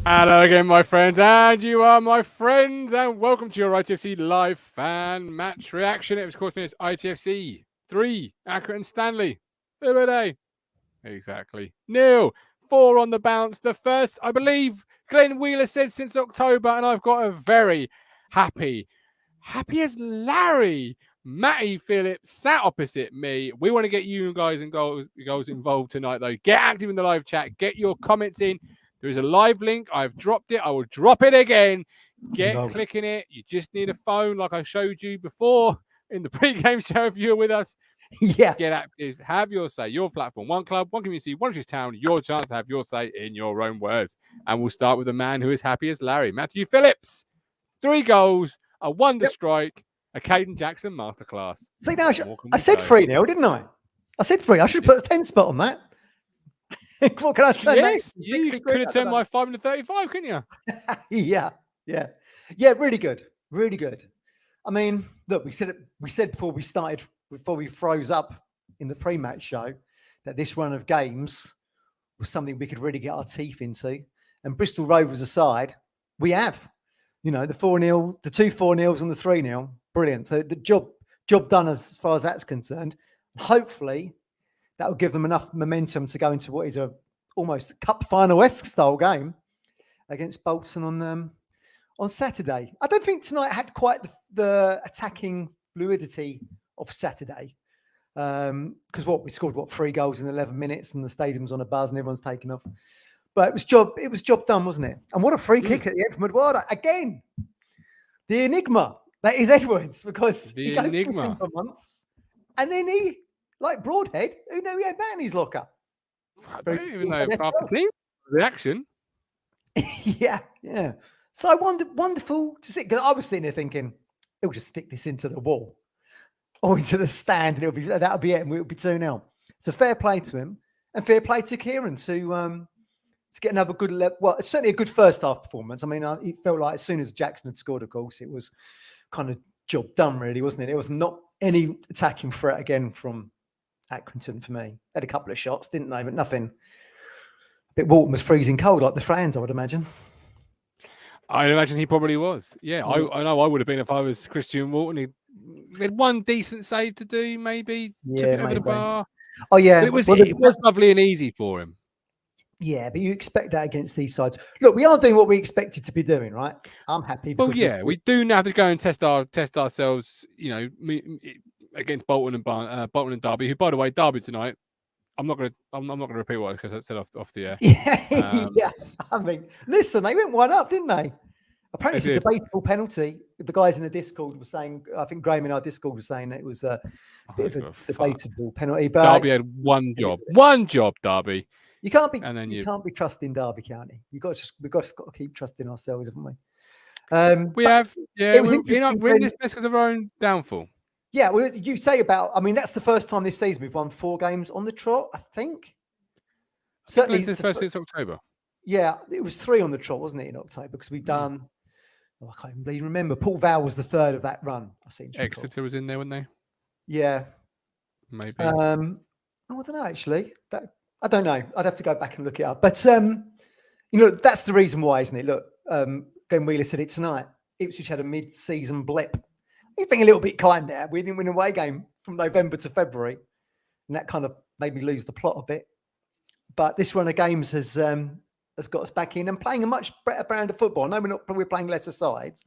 Hello again, my friends, and you are my friends, and welcome to your ITFC live fan match reaction. It was, of course, it's ITFC 3, Accrington Stanley. The other day. Exactly. 0-4 on the bounce. The first, I believe, Glenn Wheeler said since October, and I've got a very happy as Larry, Matty Phillips sat opposite me. We want to get you guys and goals involved tonight, though. Get active in the live chat. Get your comments in. There is a live link. I've dropped it. I will drop it again. Get clicking it. You just need a phone like I showed you before in the pre-game show if you're with us. Yeah. Get active. Have your say. Your platform. One club, one community, one Ipswich Town. Your chance to have your say in your own words. And we'll start with the man who is happy as Larry. Matthew Phillips. 3 goals, a wonder strike, a Caden Jackson masterclass. See, now I said 3-0, didn't I? I said 3. I should put a 10 spot on that. What can I turn? Yes, you could have turned my 5 into 35, couldn't you? Yeah. Really good. I mean, look, we said before we froze up in the pre-match show that this run of games was something we could really get our teeth into. And Bristol Rovers aside, we have. You know, the 4-0, the 2 4-0s and the 3-0, brilliant. So the job done as far as that's concerned. Hopefully, that will give them enough momentum to go into what is almost a cup final-esque style game against Bolton on Saturday. I don't think tonight had quite the attacking fluidity of Saturday. Because we scored 3 goals in 11 minutes and the stadium's on a buzz and everyone's taken off. But it was job done, wasn't it? And what a free kick at the end from Eduardo. Again, the enigma that is Edwards, because he goes missing for months. And then he, like Broadhead, who knew he had that in his locker? I don't even know half the team reaction. Yeah. So wonderful to see. Because I was sitting there thinking, he'll just stick this into the wall or into the stand, and that'll be it, and we'll be 2-0. So fair play to him, and fair play to Kieran to get another good level. Well, it's certainly a good first half performance. I mean, it felt like as soon as Jackson had scored, of course, it was kind of job done, really, wasn't it? There was not any attacking threat again from Accrington for me. Had a couple of shots, didn't they? But nothing. But Bolton was freezing cold, like the fans, I would imagine. I imagine he probably was. Yeah, I know I would have been if I was Christian Walton. He had one decent save to do, maybe. Yeah, took it over the bar. Oh, yeah. But it was lovely and easy for him. Yeah, but you expect that against these sides. Look, we are doing what we expected to be doing, right? I'm happy. Well, yeah, we do now have to go and test ourselves, you know, against Bolton and Derby, who, by the way, Derby tonight. I'm not gonna repeat what I said off the air. Yeah. I mean, listen, they went 1-up, didn't they? Apparently, it's a debatable penalty. The guys in the Discord were saying, I think Graham in our Discord was saying that it was a bit of a debatable penalty. But Derby had one job, Derby. You can't be trusting Derby County. We've got to keep trusting ourselves, haven't we? We have. Yeah, we're in this mess of our own downfall. Yeah, well, you say about. I mean, that's the first time this season we've won 4 games on the trot. I think. Certainly, since first since October. Yeah, it was 3 on the trot, wasn't it, in October? Because we've done. Oh, I can't even remember. Paul Val was the 3rd of that run. I seem to recall. Exeter was in there, weren't they? Yeah. Maybe. I don't know. Actually, I don't know. I'd have to go back and look it up. But you know, that's the reason why, isn't it? Look, Glenn Wheeler said it tonight. Ipswich had a mid-season blip. He's being a little bit kind there. We didn't win an away game from November to February, and that kind of made me lose the plot a bit. But this run of games has got us back in and playing a much better brand of football. No, we're playing lesser sides.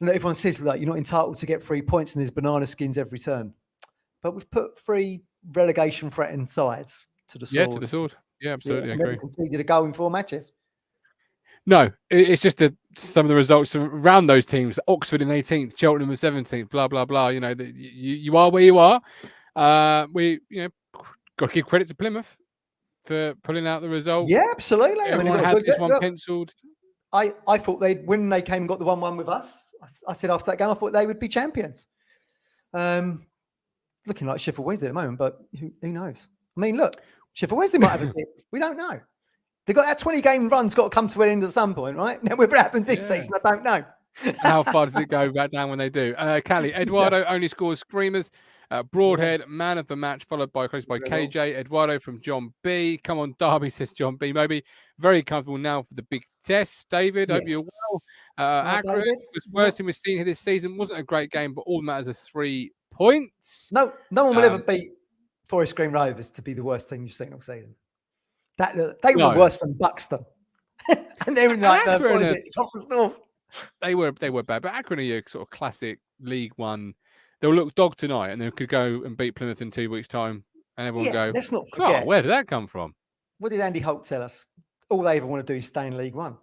And everyone says, like, you're not entitled to get 3 points and there's banana skins every turn. But we've put 3 relegation threatened sides to the sword. Yeah, to the sword. Yeah, absolutely. I agree. Conceded a goal in 4 matches. No, it's just that some of the results around those teams. Oxford in 18th, Cheltenham in 17th, blah, blah, blah. You know, you are where you are. We got to give credit to Plymouth for pulling out the result. Yeah, absolutely. Everyone had this one penciled. I thought when they came and got the 1-1 with us, I said after that game, I thought they would be champions. Looking like Sheffield Wednesday at the moment, but who knows? I mean, look, Sheffield Wednesday might have a dip. We don't know. They've got that 20-game run's got to come to an end at some point, right? Now, whether it happens this season, I don't know. How far does it go back down when they do? Callie, Eduardo only scores screamers. Broadhead, man of the match, followed by close by Very well. KJ. Eduardo from John B. Come on, Derby, says John B. Moby. Very comfortable now for the big test. David, hope you're Yes. well. Right, Accrington, David? the worst thing we've seen here this season. Wasn't a great game, but all that matters are 3 points. No one will ever beat Forest Green Rovers to be the worst team you've seen all season. They were worse than Buxton. And they're in like the, what is it, Conference North. They were bad, but Accrington are your sort of classic League One. They'll look dog tonight, and they could go and beat Plymouth in 2 weeks' time, and everyone go, let's not forget. Oh, where did that come from? What did Andy Holt tell us? All they ever want to do is stay in League One.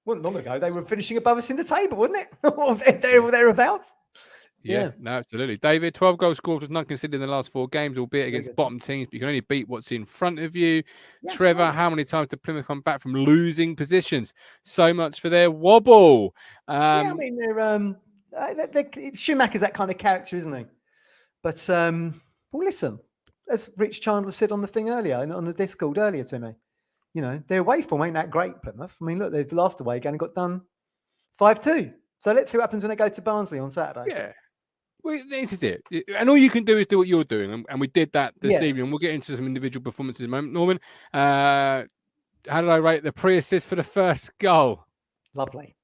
Wasn't long ago they were finishing above us in the table, wasn't it? Or thereabouts. Yeah, no, absolutely. David, 12 goals scored with none conceded in the last 4 games, albeit against bottom teams, but you can only beat what's in front of you. Yes, Trevor, right. How many times did Plymouth come back from losing positions? So much for their wobble. I mean, Schumacher's that kind of character, isn't he? But, well, listen, as Rich Chandler said on the thing earlier, on the Discord earlier to me, you know, their away form ain't that great, Plymouth. I mean, look, they've last away game and got done 5-2. So let's see what happens when they go to Barnsley on Saturday. Yeah. Well, this is it. And all you can do is do what you're doing. And we did that this evening. We'll get into some individual performances in a moment. Norman, how did I rate the pre-assist for the first goal? Lovely.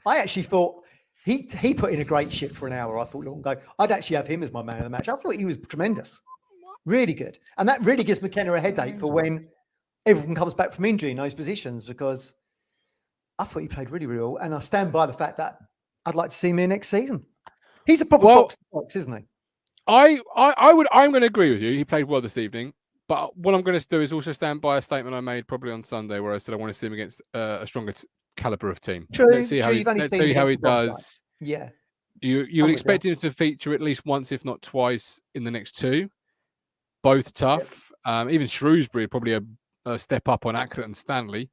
I actually thought he put in a great shift for an hour. I thought long ago. I'd actually have him as my man of the match. I thought he was tremendous. Really good. And that really gives McKenna a headache for when everyone comes back from injury in those positions, because I thought he played really, really well. And I stand by the fact that I'd like to see him here next season. He's a proper box to box, isn't he? I'm going to agree with you. He played well this evening. But what I'm going to do is also stand by a statement I made probably on Sunday, where I said I want to see him against a stronger caliber of team. True. Let's see how he does. Yeah. You would expect him to feature at least once, if not twice, in the next 2. Both tough. Yep. Even Shrewsbury probably a step up on Accrington Stanley.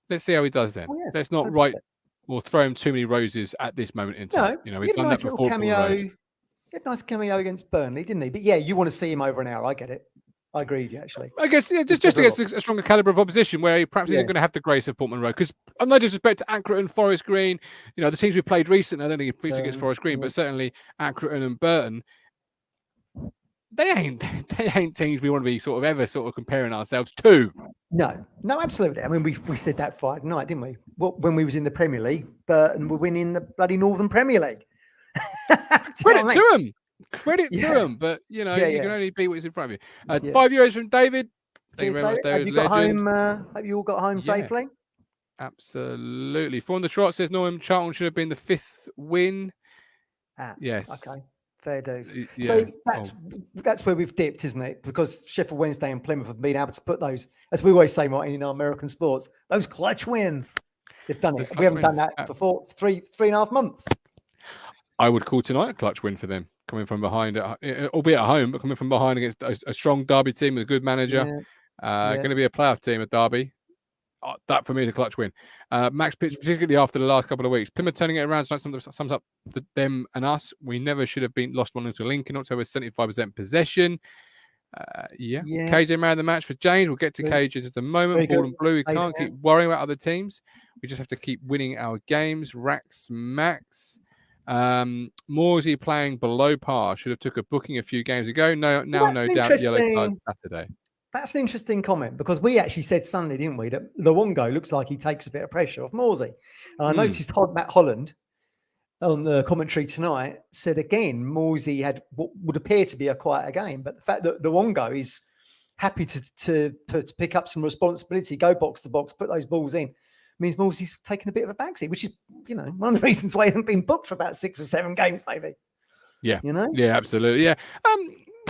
Let's see how he does then. Let's not write or throw him too many roses at this moment in time. No, you know, we've done that before. He had a nice cameo against Burnley, didn't he? But yeah, you want to see him over an hour. I get it. I agree with you, actually. I guess just against a stronger caliber of opposition, where he perhaps isn't going to have the grace of Portman Road. Because no disrespect to Accrington, Forest Green, you know, the teams we played recently, I don't think he featured against Forest Green, but certainly Accrington and Burton, they ain't teams we want to be sort of comparing ourselves to. No, absolutely. I mean, we said that Friday night, didn't we? When we was in the Premier League, Burton were winning the bloody Northern Premier League. Credit to them. Credit to them. But, you know, you can only beat what's in front of you. €5 from David. Thank you very much, David. Have you got home? Have you all got home safely? Absolutely. From the Trot says Norman Charlton should have been the 5th win. Yes. Okay. Fair dues. So that's where we've dipped, isn't it? Because Sheffield Wednesday and Plymouth have been able to put those, as we always say, Martin, in our American sports, those clutch wins. They've done it. We haven't done that for 3.5 months. I would call tonight a clutch win for them, coming from behind, albeit at home, but coming from behind against a strong Derby team with a good manager. Going to be a playoff team at Derby. That for me is a clutch win. Max Pitch, particularly after the last couple of weeks. Plymouth turning it around tonight sums up them and us. We never should have been lost 1-0 to Lincoln. October 75% possession. KJ man of the match for James. We'll get to KJ in just a moment. Ball and blue. We can't keep worrying about other teams. We just have to keep winning our games. Rax Max. Morsey playing below par. Should have took a booking a few games ago. No doubt yellow card Saturday. That's an interesting comment, because we actually said Sunday, didn't we, that Luongo looks like he takes a bit of pressure off Morsey. And I noticed Matt Holland on the commentary tonight said again, Morsey had what would appear to be a quieter game, but the fact that Luongo is happy to pick up some responsibility, go box to box, put those balls in, means Morsey's taken a bit of a backseat, which is, you know, one of the reasons why he hasn't been booked for about 6 or 7 games, maybe. Yeah. You know? Yeah, absolutely. Yeah.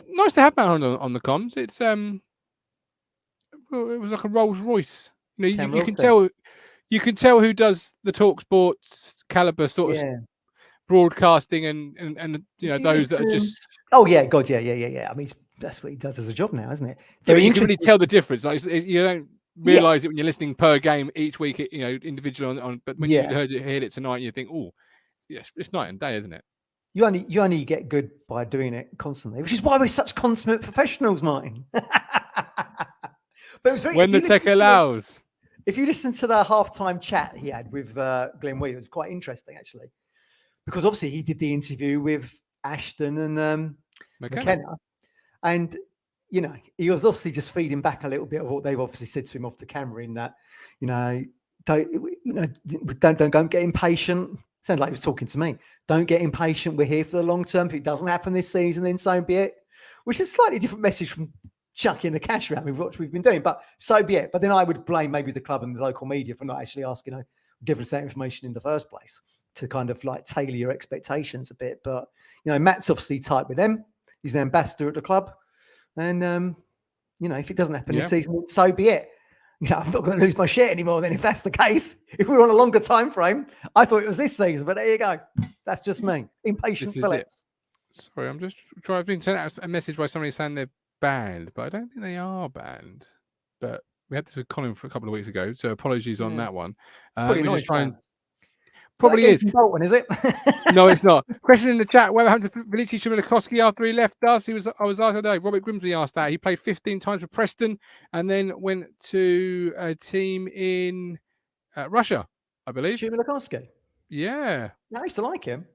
Nice to have Matt Holland on the comms. It's it was like a Rolls Royce. You know, you can tell who does the Talk Sports caliber sort of broadcasting and you know those that are just. Oh yeah, God, yeah. I mean, that's what he does as a job now, isn't it? You can really tell the difference. Like, you don't realise it when you're listening per game each week. You know, individually on. But when you heard it tonight, you think, oh, yes, it's night and day, isn't it? You only get good by doing it constantly, which is why we're such consummate professionals, Martin. But it was when the tech allows. If you listen to the halftime chat he had with Glenn Wheeler, it was quite interesting, actually. because obviously he did the interview with Ashton and McKenna, and he was obviously just feeding back a little bit of what they've obviously said to him off the camera, in that don't get impatient. Sounds like he was talking to me. Don't get impatient. We're here for the long term. If it doesn't happen this season, then so be it. Which is a slightly different message from chucking the cash around with what we've been doing, but so be it. But then I would blame maybe the club and the local media for not actually asking, give us that information in the first place, to kind of like tailor your expectations a bit. But Matt's obviously tight with them. He's an ambassador at the club, and if it doesn't happen this season, so be it. I'm not going to lose my shit anymore then if that's the case. If we were on a longer time frame, I thought it was this season, but there you go. That's just me. Impatient Phillips. Sorry, I'm just trying to send out a message by somebody saying they're banned, but I don't think they are banned. But we had this with Colin for a couple of weeks ago, so apologies on that one. Probably just trying. Probably is. Bolton, is it? No, it's not. Question in the chat: whether happened to Veliky Shumilakovsky after he left us? I was asked today. Robert Grimsley asked that. He played 15 times for Preston and then went to a team in Russia, I believe. Shumilakovsky. Yeah. I used to like him.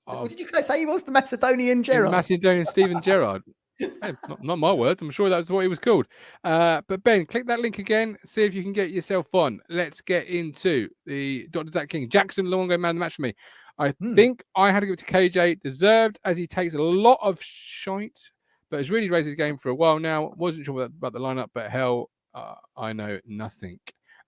What did you guys say he was? The Macedonian Gerrard? The Macedonian Steven Gerrard. Hey, not my words. I'm sure that's what he was called. But Ben, click that link again. See if you can get yourself on. Let's get into the Dr. Zach King. Jackson, Luongo man of the match for me. I think I had to give it to KJ. Deserved, as he takes a lot of shite, but has really raised his game for a while now. Wasn't sure about the lineup, but hell, I know nothing.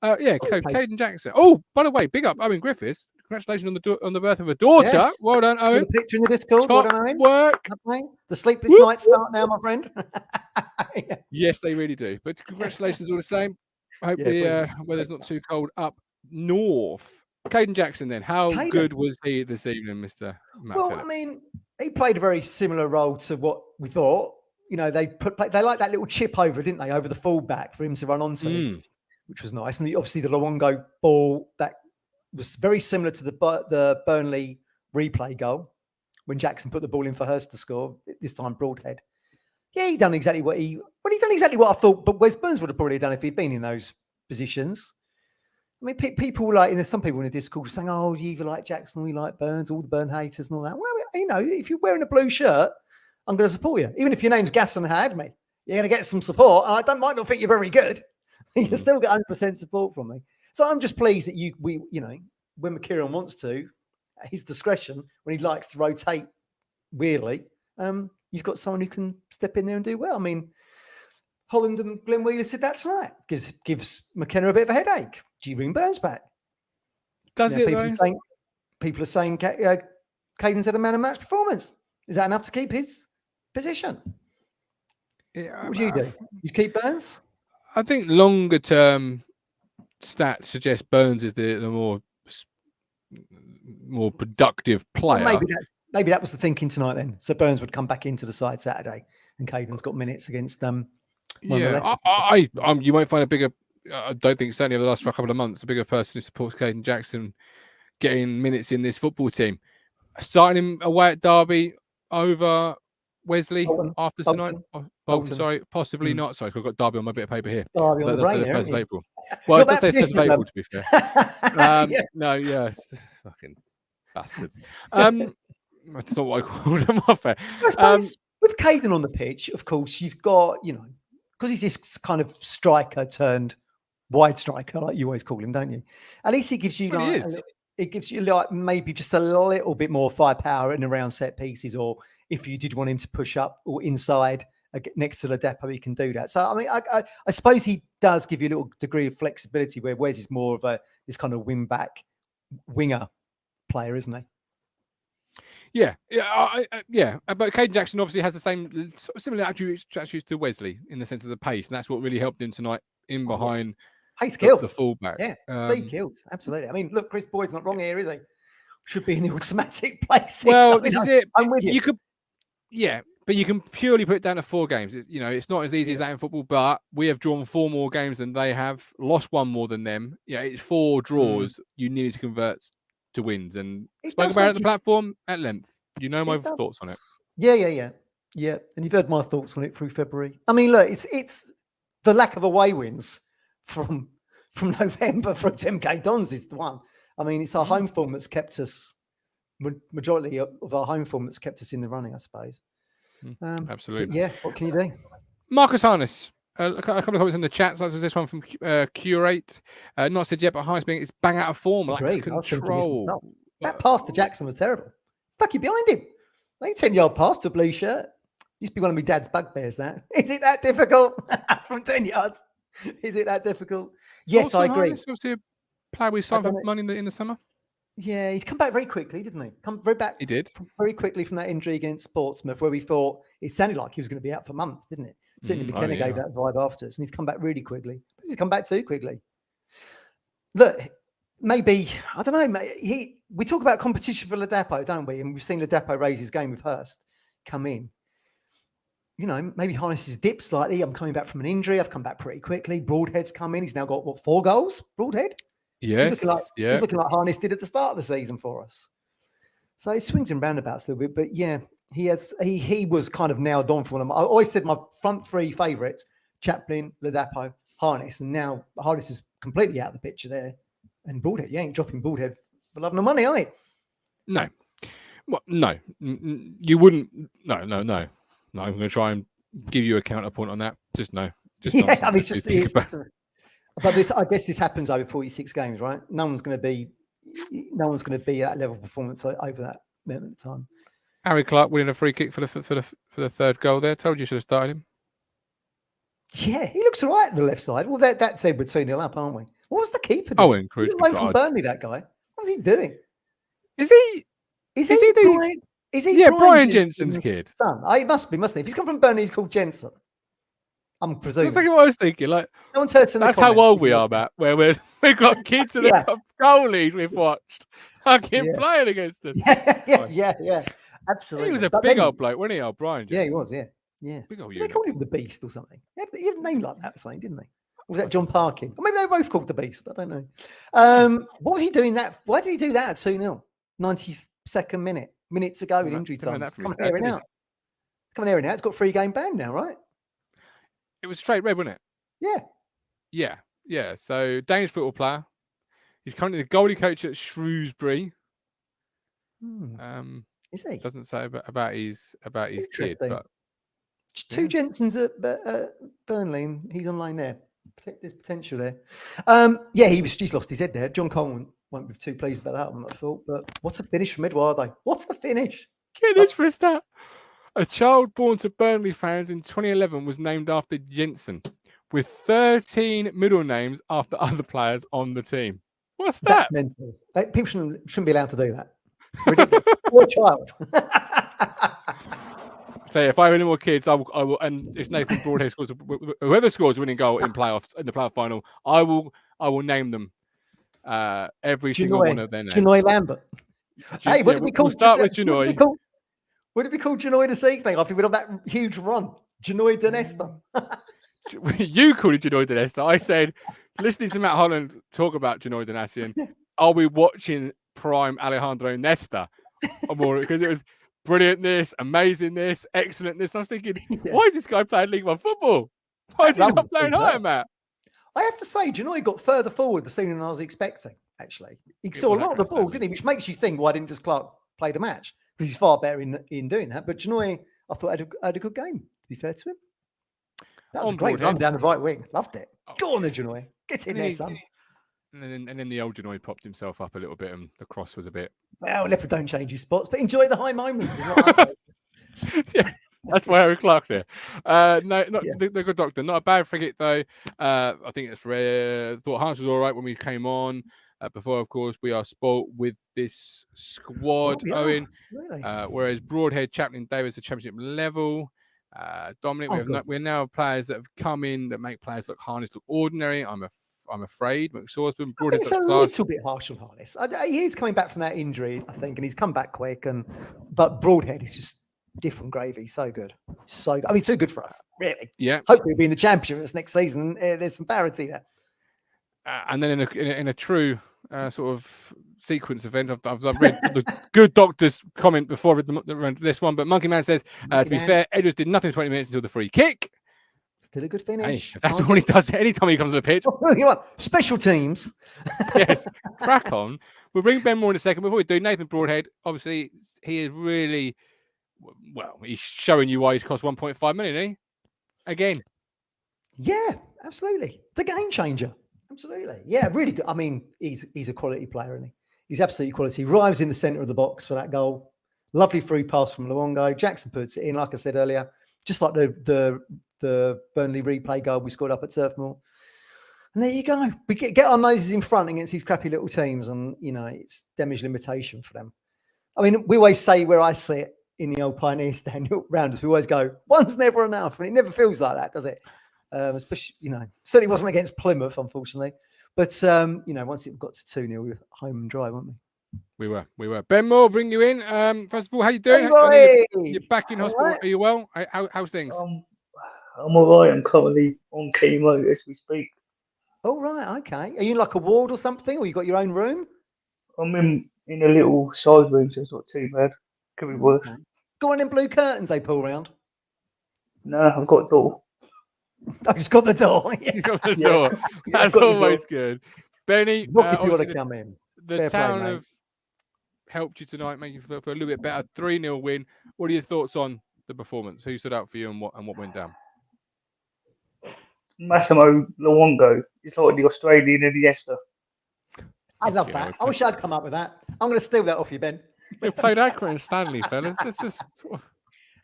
Caden Jackson. Oh, by the way, big up Owen Griffiths. Congratulations on the birth of a daughter. Yes. Well done, Owen. A picture in the Discord. Well done, Owen. Work. The sleepless nights start now, my friend. Yes, they really do. But congratulations all the same. I hope the weather's not too cold up north. Caden Jackson, then. How good was he this evening, Mr. Matt Phillips? I mean, he played a very similar role to what we thought. They like that little chip over, didn't they, over the fullback for him to run onto, which was nice. And obviously the Luongo ball, that was very similar to the Burnley replay goal when Jackson put the ball in for Hurst to score, this time broadhead. Yeah, he done exactly what I thought, but Wes Burns would have probably done if he'd been in those positions. I mean, people some people in the Discord are saying, "Oh, you either like Jackson or you like Burns," all the Burn haters and all that. Well, if you're wearing a blue shirt, I'm going to support you. Even if your name's Gasson Hadme, you're going to get some support. I might not think you're very good. You still get 100% support from me. So I'm just pleased that when McKieran wants to, at his discretion, when he likes to rotate weirdly, you've got someone who can step in there and do well. I mean, Holland and Glenn Wheeler said that tonight. Gives McKenna a bit of a headache. Do you bring Burns back? Does it, though? People are saying Caden's had a man of match performance. Is that enough to keep his position? Yeah, what would you do? You keep Burns? I think longer term stats suggest Burns is the more productive player. Well, maybe that was the thinking tonight then. So Burns would come back into the side Saturday, and Caden's got minutes against you might find a bigger. I don't think certainly over the last couple of months, a bigger person who supports Caden Jackson getting minutes in this football team. Starting him away at Derby over Wesley after tonight. Bolton, sorry, possibly not. Sorry, I've got Derby on my bit of paper here. Derby on the brain, the 1st of April. Well, it does say 1st of April, to be fair. No, yes. Fucking bastards. That's not what I called them off there. I suppose with Caden on the pitch, of course, you've got, because he's this kind of striker turned wide striker, like you always call him, don't you? At least he gives you it gives you like maybe just a little bit more firepower in around set pieces, or if you did want him to push up or inside next to the depot, he can do that. So I mean, I suppose he does give you a little degree of flexibility where Wes is more of this kind of wing back winger player, isn't he? Yeah. But Caden Jackson obviously has the same similar attributes to Wesley in the sense of the pace, and that's what really helped him tonight in behind. Pace kills. The fullback. Yeah, speed kills. Absolutely. I mean, look, Chris Boyd's not wrong here, is he? Should be in the automatic place. Well, this is it. I'm with you. But you can purely put it down to 4 games. It's not as easy as that in football, but we have drawn 4 more games than they have, lost 1 more than them. Yeah, it's 4 draws you needed to convert to wins. And spoke about it at the platform at length. You know my thoughts on it. Yeah. And you've heard my thoughts on it through February. I mean, look, it's the lack of away wins from November for MK Dons is the one. I mean, it's our home form that's kept us majority of our home form that's kept us in the running, I suppose. Absolutely. Yeah, what can you do? Marcus Harness. A couple of comments in the chat, such as this one from Curate. Not said yet, but Harness being it's bang out of form, lacks control. That pass to Jackson was terrible. Stuck you behind him. Like 10-yard pass to a blue shirt. Used to be one of my dad's bugbears, that. Is it that difficult? From 10 yards? Is it that difficult? Yes, I agree. Obviously a player we signed for money in the summer. Yeah, he's come back very quickly, didn't he? He did. Very quickly from that injury against Portsmouth, where we thought it sounded like he was going to be out for months, didn't it? Certainly McKenna gave that vibe afterwards, and he's come back really quickly. He's come back too quickly. Look, maybe, I don't know, we talk about competition for Ladapo, don't we? And we've seen Ladapo raise his game with Hurst come in. You know, maybe Harness has dipped slightly. I'm coming back from an injury. I've come back pretty quickly. Broadhead's come in. He's now got, 4 goals? Broadhead? Yes. He's looking like Harness did at the start of the season for us. So it swings and roundabouts a little bit. But yeah, he was kind of nailed on for one of them. I always said my front 3 favourites, Chaplin, Ladapo, Harness. And now Harness is completely out of the picture there. And Broadhead, you ain't dropping Broadhead for love nor money, are you? No. Well, no. You wouldn't. No. I'm going to try and give you a counterpoint on that. Just no. Just yeah, I mean, but I guess this happens over 46 games, right? No one's going to be at that level of performance over that amount of time. Harry Clark winning a free kick for the third goal there. Told you should have started him. Yeah, he looks all right at the left side. Well, that said we're 2-0 up, aren't we? What was the keeper doing? Oh, encouragement. He's away from Burnley, that guy. What's he doing? Is he Brian Jensen's kid? Son. Oh, he must be, mustn't he? If he's come from Burnley, he's called Jensen. I'm presuming. That's like what I was thinking. Like, that's how old we are, Matt. Where we've got kids and goalies we've watched. Fucking playing against them. Yeah. Absolutely. He was a big old bloke, wasn't he, old Brian Jensen? Yeah, he was, yeah. Big old they called him the Beast or something. He had a name like that or something, didn't they? Or was that John Parkin? Or maybe they were both called the Beast. I don't know. What was he doing that? Why did he do that at 2-0? 92nd minute. Minutes ago in injury time. Come on, airing out. It's got 3-game ban now, right? It was straight red, wasn't it? Yeah. So Danish football player. He's currently the goalie coach at Shrewsbury. Is he? Doesn't say about his kid, but 2 Jensens at Burnley, and he's on loan there. There's potential there. He's lost his head there. John Coleman won't be too pleased about that one, I thought. But what a finish from Eduardo. What a finish. Get this for a start. A child born to Burnley fans in 2011 was named after Jensen, with 13 middle names after other players on the team. What's that? That's mental. People shouldn't be allowed to do that. Ridiculous. Poor child. So if I have any more kids, I will, and if Nathan Broadhead scores, whoever scores a winning goal in the playoff final, I will name them every single one of their names. Janoy Lambert. Hey, what did we call? We'll start with Janoy. What did we call Janoy this evening after we went on that huge run? Janoy Donesta. You called it Janoy Donesta. I said, listening to Matt Holland talk about Janoy Donasian, are we watching prime Alejandro Nesta? Because it was brilliantness, amazingness, excellentness. I was thinking, why is this guy playing League One football? Why is he not playing higher, Matt? I have to say, Janoy got further forward the season than I was expecting, actually. He saw a lot of the ball, didn't he? Which makes you think, why didn't just Clark play the match? Because he's far better in doing that. But Janoy, I thought, had a good game, to be fair to him. That was a great run down the right wing. Loved it. Go on there, Janoy. Get in there, son. And then the old Janoy popped himself up a little bit, and the cross was a bit. Well, Leopard don't change his spots, but enjoy the high moments. Yeah, that's why Harry Clark there. The good doctor. Not a bad frigate though. I think it's rare. Thought Hans was all right when we came on. Before, of course, we are spoilt with this squad, Owen. Really? Whereas Broadhead, Chaplin, Davis, are championship level. Dominic, we're now players that have come in that make players like Harness look ordinary. I'm afraid. McSauceman, Broadhead, it's a little bit harsh on Harness. He is coming back from that injury, I think, and he's come back quick. But Broadhead is just different gravy. So good. So good. I mean, too good for us, really. Yeah. Hopefully, we'll be in the championship this next season. There's some parity there. And then in a true sort of sequence event, I've read the good doctor's comment before this one, but Monkey Man says, to be fair, Edwards did nothing 20 minutes until the free kick. Still a good finish. Hey, that's all he does anytime he comes to the pitch. Special teams. Yes, crack on. We'll bring Ben Moore in a second. Before we do, Nathan Broadhead, obviously, he is really, well, he's showing you why he's cost 1.5 million, isn't he? Again. Yeah, absolutely. The game changer. Absolutely. Yeah, really good. I mean, he's a quality player, isn't he? He's absolutely quality. He arrives in the centre of the box for that goal. Lovely through pass from Luongo. Jackson puts it in, like I said earlier, just like the Burnley replay goal we scored up at Turf Moor. And there you go. We get our noses in front against these crappy little teams, and it's damage limitation for them. I mean, we always say where I sit in the old Pioneer Stand round, we always go, one's never enough, and it never feels like that, does it? Especially, certainly wasn't against Plymouth, unfortunately. But once it got to 2-0, we were home and dry, weren't we? We were. Ben Moore, bring you in. First of all, how you doing? Hey, you're back in hospital. Right. Are you well? How's things? I'm all right. I'm currently on chemo as we speak. Oh, right. Okay. Are you in like a ward or something, or you got your own room? I'm in a little size room, so it's not too bad. Could be worse. Okay. Got one of them blue curtains they pull around? No, I've got a door. I've just got the door. Yeah. You got the door. That's always good. Benny, what you want to come in? The town have helped you tonight, make you feel a little bit better. 3-0 win. What are your thoughts on the performance? Who stood out for you and what went down? Massimo Luongo. He's like the Australian Iniesta. I love that. I wish I'd come up with that. I'm going to steal that off you, Ben. You played Accrington Stanley, fellas.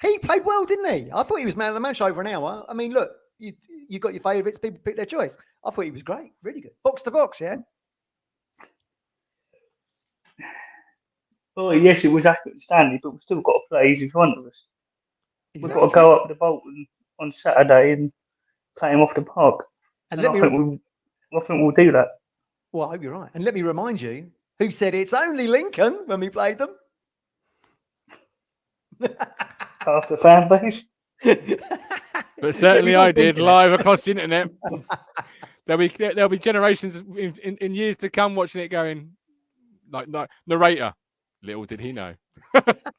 He played well, didn't he? I thought he was man of the match over an hour. I mean, look, you got your favourites. People pick their choice. I thought he was great. Really good. Box to box, yeah? Oh, yes, it was Accrington Stanley, but we've still got to play. He's in front of us. Exactly. We've got to go up to Bolton on Saturday and play him off the park. And I think we'll do that. Well, I hope you're right. And let me remind you, who said it's only Lincoln when we played them? Half the fan base. But certainly I did, live across the internet. There'll be generations in years to come watching it going, like narrator. Little did he know.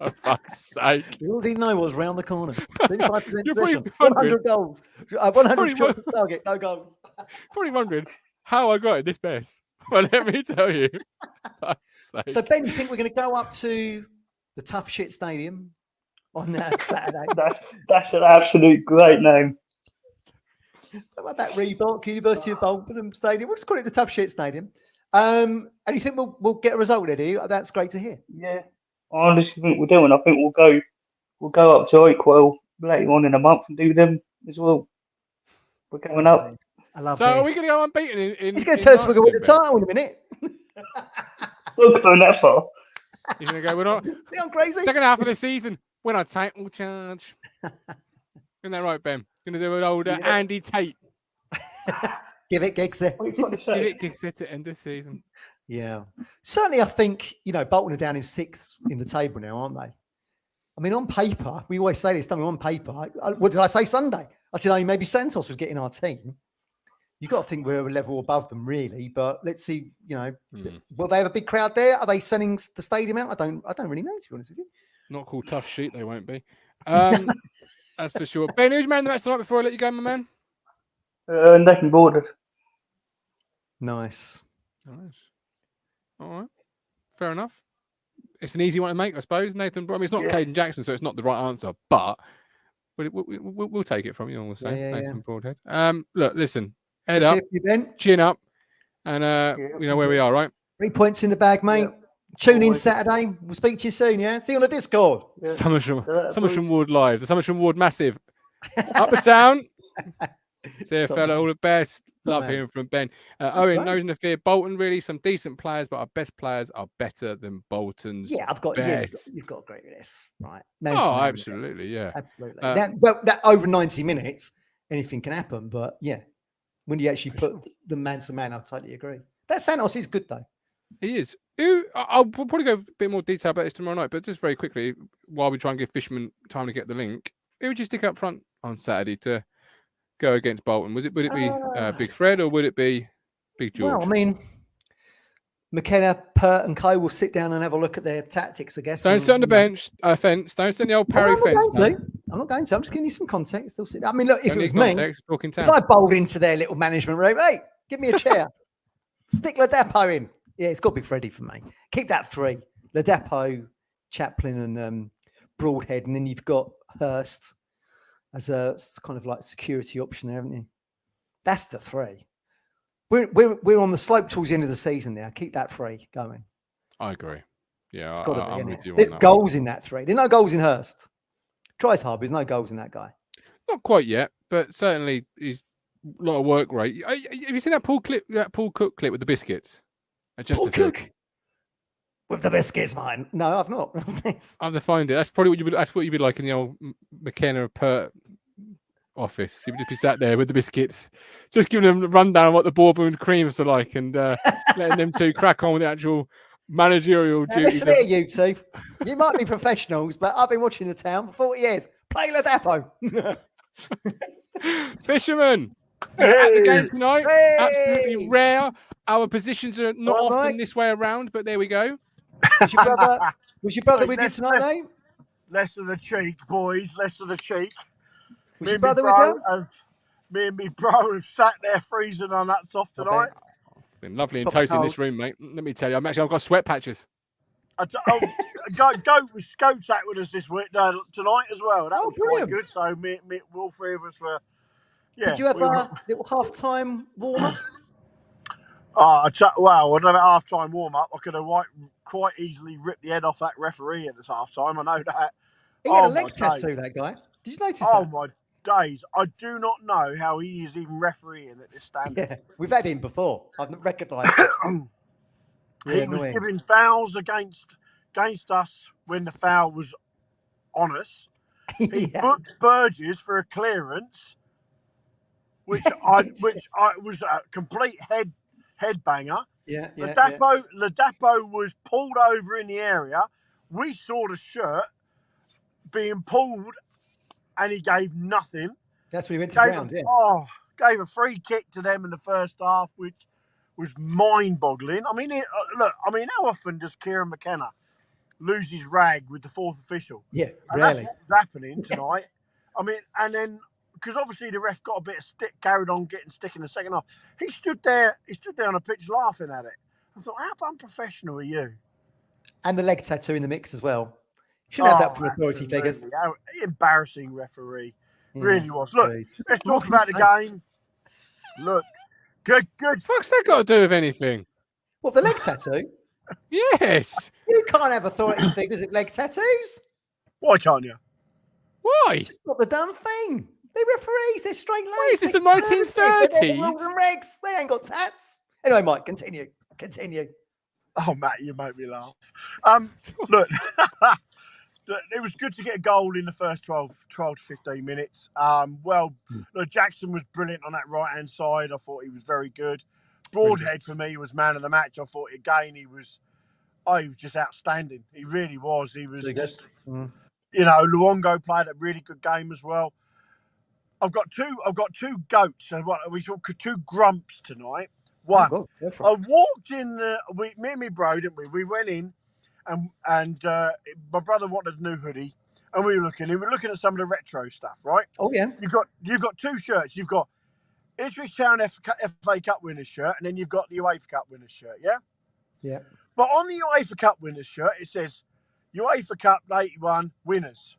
Oh, fuck's sake. Little did he know what was round the corner. 75% possession, 100 goals. 100 shots at target, no goals. Probably wondering how I got it this best. Well, let me tell you. So, Ben, you think we're going to go up to the Tough Shit Stadium on Saturday? That's an absolute great name. What about Reebok, University of Bolton Stadium? We'll just call it the Tough Shit Stadium. And you think we'll get a result there, do you? That's great to hear. Yeah, I honestly think we'll do, and I think we'll go up to Oakwell later on in a month and do them as well. We're going up. I love so this. Are we going to go unbeaten in? He's going to tell us we're going to win the title in a minute. We're not going that far. He's going to go. We're not. I'm crazy. Second half of the season, we're not title charge. Isn't that right, Ben? Going to do an old Andy Tate. Give it gigs there. Give it gigs there to end the season. Yeah. Certainly, I think, Bolton are down in 6th in the table now, aren't they? I mean, on paper, we always say this, don't we? On paper, what did I say Sunday? I said, maybe Santos was getting our team. You've got to think we're a level above them, really. But let's see, will they have a big crowd there? Are they selling the stadium out? I don't really know, to be honest with you. Not called Tough Sheet, they won't be. That's for sure. Ben, who's man of the match tonight before I let you go, my man? Nathan Broadhead. Nice. All right. Fair enough. It's an easy one to make, I suppose. Nathan, it's not Caden Jackson, so it's not the right answer, but we'll take it from you, we'll say. Nathan Broadhead. Look, listen. Head up, chin up, and we know where we are, right? 3 points in the bag, mate. Yeah. Tune in Saturday. We'll speak to you soon, yeah? See you on the Discord. Yeah. Summersham Ward Live. The Summersham Ward Massive. Up the town. There, fella. All the best. Love hearing from Ben. Owen, knows no fear. Bolton, really, some decent players, but our best players are better than Bolton's. Yeah, I've got best. You've got a great list, right? Absolutely, yeah. Absolutely. That over 90 minutes, anything can happen, but yeah. When you actually put the man to man, I totally agree. That Santos is good, though. He is. I'll probably go a bit more detail about this tomorrow night, but just very quickly, while we try and give Fishman time to get the link, who would you stick up front on Saturday to go against Bolton? Would it be Big Fred or would it be Big George? Well, I mean, McKenna, Pert, and Co will sit down and have a look at their tactics, I guess. Don't sit on the bench, fence. Don't sit on the old Parry fence. I'm not going to. I'm just giving you some context. I mean, look, if it was context, me, if I bowled into their little management room, hey, give me a chair. Stick Ladapo in. Yeah, it's got to be Freddie for me. Keep that 3. Ladapo, Chaplin, and Broadhead, and then you've got Hurst as a kind of like security option there, haven't you? That's the 3. We're on the slope towards the end of the season now. Keep that 3 going. I agree. Yeah, I'm with you There's on that. goals in that 3. There's no goals in Hurst. Tries hard, but there's no goals in that guy. Not quite yet, but certainly he's a lot of work rate. Have you seen that Paul Cook clip with the biscuits? Paul Cook with the biscuits, mine. No, I've not. I have to find it. That's probably what you'd be like in the old McKenna Pert office. You'd just be sat there with the biscuits, just giving them a rundown of what the boardroom creams are like, and letting them two crack on with the actual managerial duties. Listen here, you two. You might be professionals, but I've been watching the town for 40 years. Play Ladapo. Fisherman, you're at the game tonight. Hey! Absolutely rare. Our positions are not often this way around, but there we go. Was your brother with you tonight, mate? Less of the cheek, boys. Less of the cheek. Was your brother with you? Me and me bro have sat there freezing our nuts off tonight. It's been lovely and toasty in this room, mate. Let me tell you, I've got sweat patches. Goat was Scope sat with us this week tonight as well. That was brilliant. Quite good. So me, all 3 of us were. Yeah. Did you have a little half-time warm-up? Well, I don't know about half-time warm-up. I could have quite easily ripped the head off that referee at this half-time. I know that. He had a leg tattoo, that guy. Did you notice that? Oh, my days. I do not know how he is even refereeing at this standard. Yeah, we've had him before. I've recognised it. He was giving fouls against us when the foul was on us. He booked Burgess for a clearance, which was a complete headbanger. Ladapo was pulled over in the area. We saw the shirt being pulled, and he gave nothing. That's when he went to ground. Gave a free kick to them in the first half, which was mind-boggling. I mean, how often does Kieran McKenna lose his rag with the 4th official? Yeah, and rarely. That's what's happening tonight. I mean, and then because obviously the ref got a bit of stick, carried on getting stick in the second half. He stood there on the pitch laughing at it. I thought, how unprofessional are you? And the leg tattoo in the mix as well. Shouldn't have that for authority figures. How embarrassing referee. Really was. Look, let's talk about the game. Look. Good. What's that got to do with anything? What, the leg tattoo? Yes. You can't have authority figures with leg tattoos. Why can't you? Why? It's not the damn thing. They're referees. They're straight legs. This is the 1930s. Rules and regs. They ain't got tats. Anyway, Mike, continue. Oh, Matt, you make me laugh. Look, it was good to get a goal in the first 12 to 15 minutes. Look, Jackson was brilliant on that right-hand side. I thought he was very good. Broadhead, for me, was man of the match. I thought, again, he was just outstanding. He really was. He was just, Luongo played a really good game as well. I've got two goats and we saw 2 grumps tonight. One, I walked in me and my bro, didn't we? We went in and my brother wanted a new hoodie and we were looking at some of the retro stuff, right? Oh yeah. You've got 2 shirts. You've got Ipswich Town FA Cup winners shirt and then you've got the UEFA Cup winners shirt, yeah? Yeah. But on the UEFA Cup winners shirt, it says UEFA Cup 81 winners.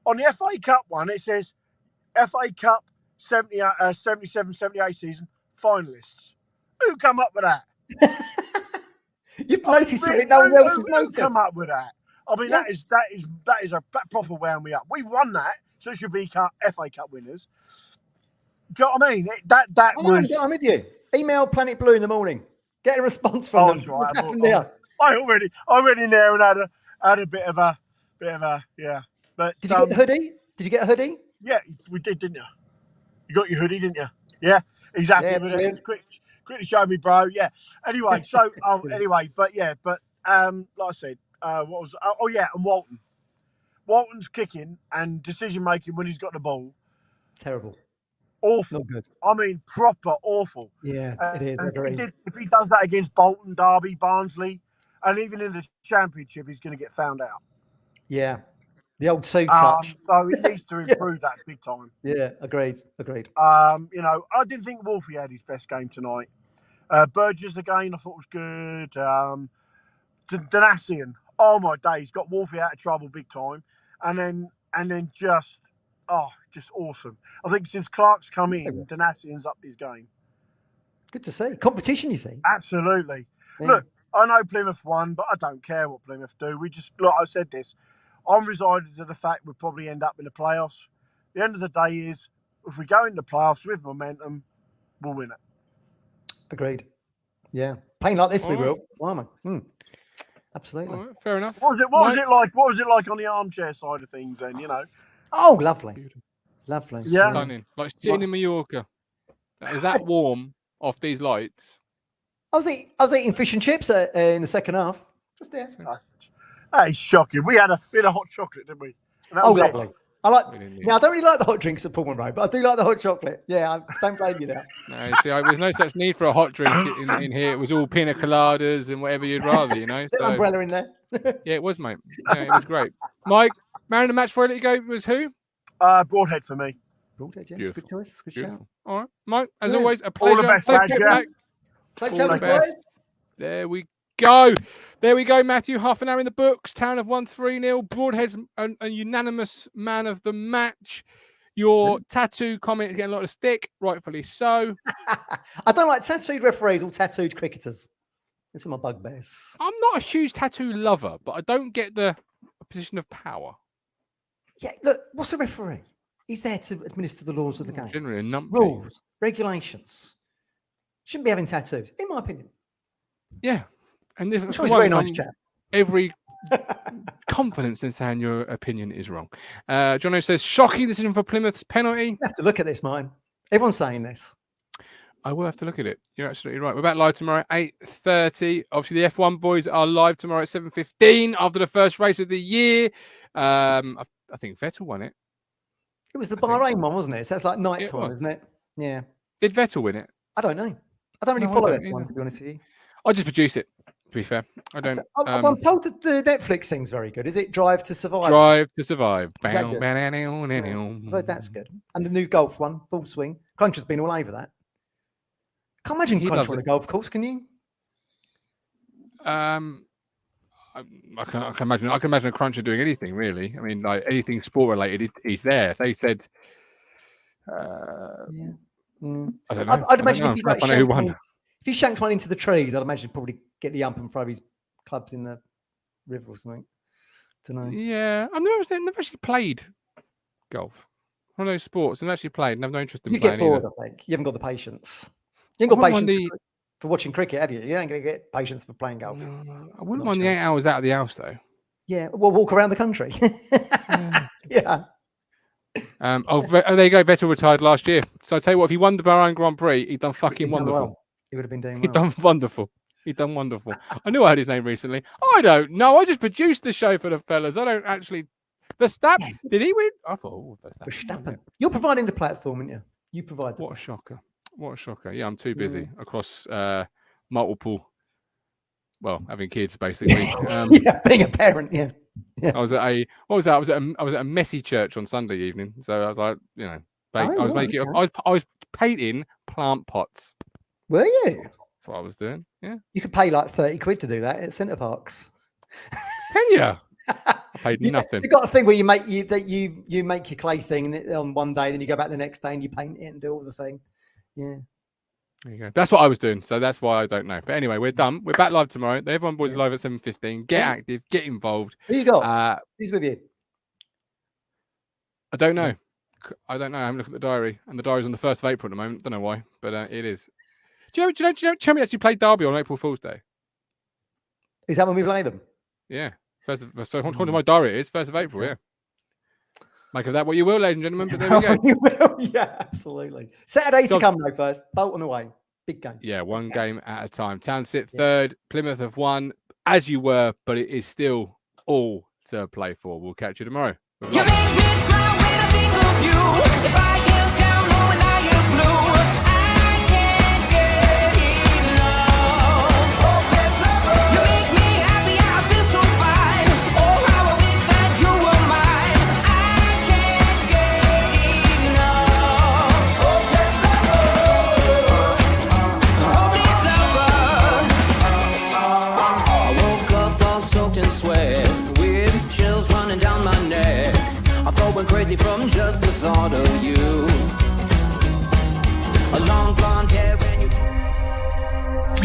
On the FA Cup one, it says FA Cup 77-78 season finalists. Who come up with that? You've noticed something no one else has noticed. Who come up with that? I mean, that is a proper wound me up. We won that, so it should be FA Cup winners. Do you know what I mean? I'm with you. Email Planet Blue in the morning. Get a response from them. Right. What's happened there? I went in there and had a bit of a yeah. But did you get the hoodie? Did you get a hoodie? Yeah, we did, didn't you? You got your hoodie, didn't you? Yeah, exactly. Yeah, quickly show me, bro. Yeah. Anyway, so like I said, what was? And Walton. Walton's kicking and decision making when he's got the ball. Terrible. Awful. Not good. I mean, proper awful. Yeah, it is. If he does that against Bolton, Derby, Barnsley, and even in the Championship, he's going to get found out. Yeah. The old 2 touch. So he needs to improve that big time. Yeah, agreed. I didn't think Wolfie had his best game tonight. Burgess again, I thought was good. Donatian, oh my days, got Wolfie out of trouble big time, and then just awesome. I think since Clark's come in, Donatian's upped his game. Good to see. Competition, you see. Absolutely. Yeah. Look, I know Plymouth won, but I don't care what Plymouth do. We just, look, I said this. I'm resigned to the fact we'll probably end up in the playoffs. The end of the day is, if we go into the playoffs with momentum, we'll win it. Agreed. Yeah. Playing like this, we will. Wow, absolutely. Right, fair enough. What was it like on the armchair side of things then, you know? Oh, lovely. Beautiful. Lovely. Yeah. Stunning. Like sitting in Mallorca. Is that warm off these lights? I was eating fish and chips in the second half. Just there. That is shocking. We had a hot chocolate, didn't we? And that was lovely. it. I don't really like the hot drinks at Pullman Road, but I do like the hot chocolate. Yeah, I don't blame you there. No, see, there's no such need for a hot drink in here. It was all pina coladas and whatever you'd rather, you know. So, umbrella in there. Yeah, it was, mate. Yeah, it was great. Mike, man of the match for it, let you go, was who? Broadhead for me. Broadhead, yeah. Beautiful. Good choice. Good Beautiful. shout. All right, Mike, as Yeah. always, a pleasure. All the best, Safe lad, trip yeah. back. Safe All travels, the best. boys. There we go. There we go, Matthew. Half an hour in the books. Town have won 3-0. Broadhead's a unanimous man of the match. Your tattoo comment is getting a lot of stick, rightfully so. I don't like tattooed referees or tattooed cricketers. These are my bugbears. I'm not a huge tattoo lover, but I don't get the position of power. Yeah, look, what's a referee? He's there to administer the laws of the game. Generally a numpty. Rules, regulations. Shouldn't be having tattoos, in my opinion. Yeah. And if I'm sure he's a very nice chap. Every confidence in saying your opinion is wrong. Jono says, shocking decision for Plymouth's penalty. You have to look at this, mine. Everyone's saying this. I will have to look at it. You're absolutely right. We're back live tomorrow at 8:30. Obviously, the F1 boys are live tomorrow at 7:15 after the first race of the year. I think Vettel won it. It was the Bahrain one, wasn't it? So that's like night It time, was. isn't it? Yeah. Did Vettel win it? I don't know. I don't really No, I follow don't F1, either. to be honest with you. I just produce it, to be fair. I don't. I'm told that the Netflix thing's very good. Is it Drive to Survive? Drive to Survive. Is that good? Bam, I've heard that's good. And the new golf one, full swing. Cruncher's been all over that. Can't imagine He Cruncher loves on a it. golf course, can you? I can imagine a Cruncher doing anything really. I mean, like anything sport related, he's there. If they said, Yeah. I don't know. I'd imagine if I know who won. if he shanked one into the trees, I'd imagine he'd probably get the ump and throw his clubs in the river or something. Don't know. Yeah, I've never actually played golf. One of those sports, I've actually played and I've no interest in You get playing bored, either. I think. You haven't got the patience. You ain't got I wouldn't patience mind for watching cricket, have you? You ain't going to get patience for playing golf. No, I wouldn't Not mind the sure. 8 hours out of the house though. Yeah, we'll walk around the country. Yeah. There you go. Vettel retired last year. So I tell you what, if he won the Bahrain Grand Prix, he'd done fucking He'd done wonderful. well. He would have been doing He'd well. done wonderful. He'd done wonderful. I knew I heard his name recently. I don't know. I just produced the show for the fellas. I don't actually. Verstappen, did he win? I thought, oh, Verstappen. You're providing the platform, aren't you? You provide. What a shocker. What a shocker. Yeah, I'm too busy across multiple, well, having kids basically. Yeah, being a parent, yeah. I was at a, what was that? I was at a messy church on Sunday evening. So I was like, you know, I was painting plant pots. Were you? That's what I was doing. Yeah. You could pay like 30 quid to do that at Centre Parks. Can you? I paid Yeah, nothing. You've got a thing where you make your clay thing on one day, then you go back the next day and you paint it and do all the thing. Yeah. There you go. That's what I was doing. So that's why I don't know. But anyway, we're done. We're back live tomorrow. The Everyone Boys are live at 7:15. Get active, get involved. Who you got? Who's with you? I don't know. I haven't looked at the diary. And the diary's on the 1st of April at the moment. Don't know why, but it is. Do you know Chummy actually played Derby on April Fool's Day? Is that when we play them? Yeah. So according to my diary, it is 1st of April, yeah. Make of that what you will, ladies and gentlemen, but there we go. Yeah, absolutely. Saturday to come, though, first. Bolton away. Big game. Yeah, one game at a time. Town sit 3rd. Plymouth have won, as you were, but it is still all to play for. We'll catch you tomorrow. You make me smile when I think of you. If I get down low and I get blue, I can't get enough. You make me happy, I feel so fine. Oh, how I wish that you were mine. I can't get enough. Oh, please love from just the thought of you.